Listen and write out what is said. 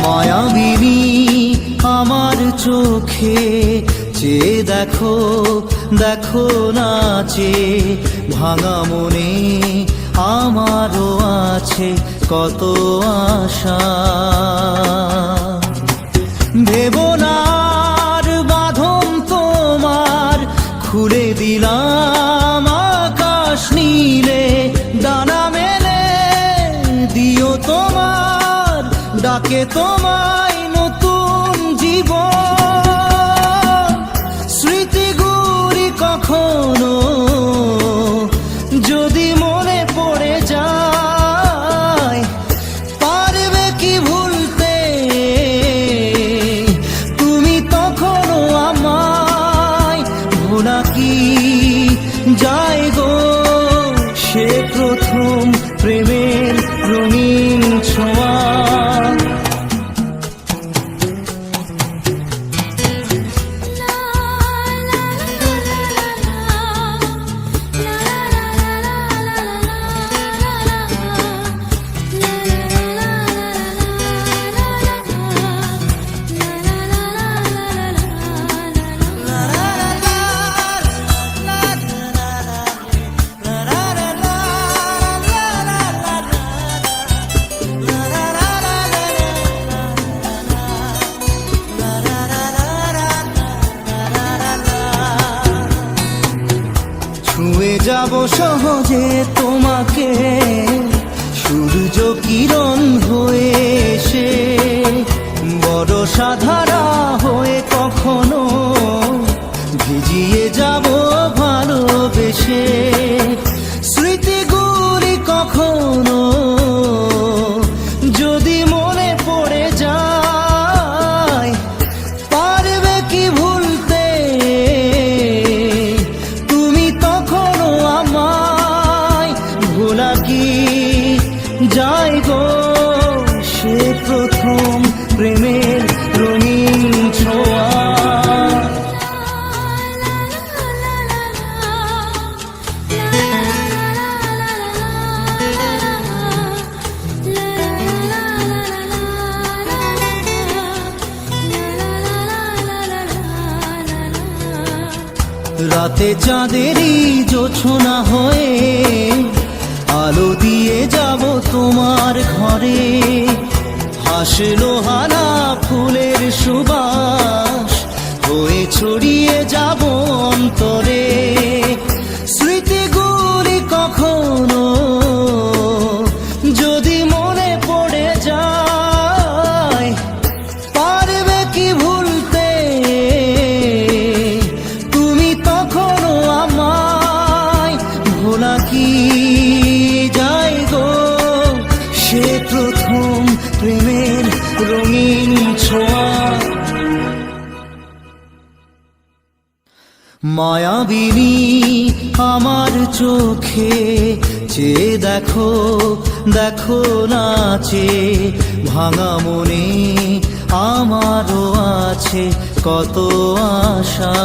মায়াবিনী আমার চোখে চেয়ে দেখো, দেখো নাচে ভাঙা মনে আমারও আছে কত আশা। ভেবনার বাঁধন তোমার খুলে দিলাম আকাশ নীলে, ডানা মেলে দিও তোমার ডাকে তোমায় নতুন জীবন। স্মৃতিগুলি কখনো যদি মনে পড়ে যায়, পারবে কি ভুলতে তুমি তখনও আমায়? ভোলা কি যায় গো সে প্রথম প্রেমের রঙিন ছোঁয়া। ছুঁয়ে যাব সহজে তোমাকে সূর্য কিরণ হয়ে এসে, বড় সাধারা হয়ে কখনো ভিজিয়ে যাব ভালোবেসে। স্মৃতিগুলি কখনো যদি মনে পড়ে যায়, পারবে কি ভুলতে তুমি তখনও আমায়? ভোলা কি যায় গো সে প্রথম প্রেমের রঙিন ছোঁয়া। রাতে চাঁদেরই জোছনা হয়ে আলো দিয়ে যাব তোমার ঘরে, হাসলো হানা ফুলের সুবাস হয়ে ছড়িয়ে যাব অন্তরে। স্মৃতিগুলি কখনো যদি মনে পড়ে যায়, পারবে কি ভুলতে তুমি তখনও আমায়? ভোলা কি যায় গো সে প্রথম প্রেমের রঙিন ছোঁয়া। মায়াবিনী আমার চোখে চেয়ে দেখো, দেখো নাচে ভাঙা মনে আমারও আছে কত আশা।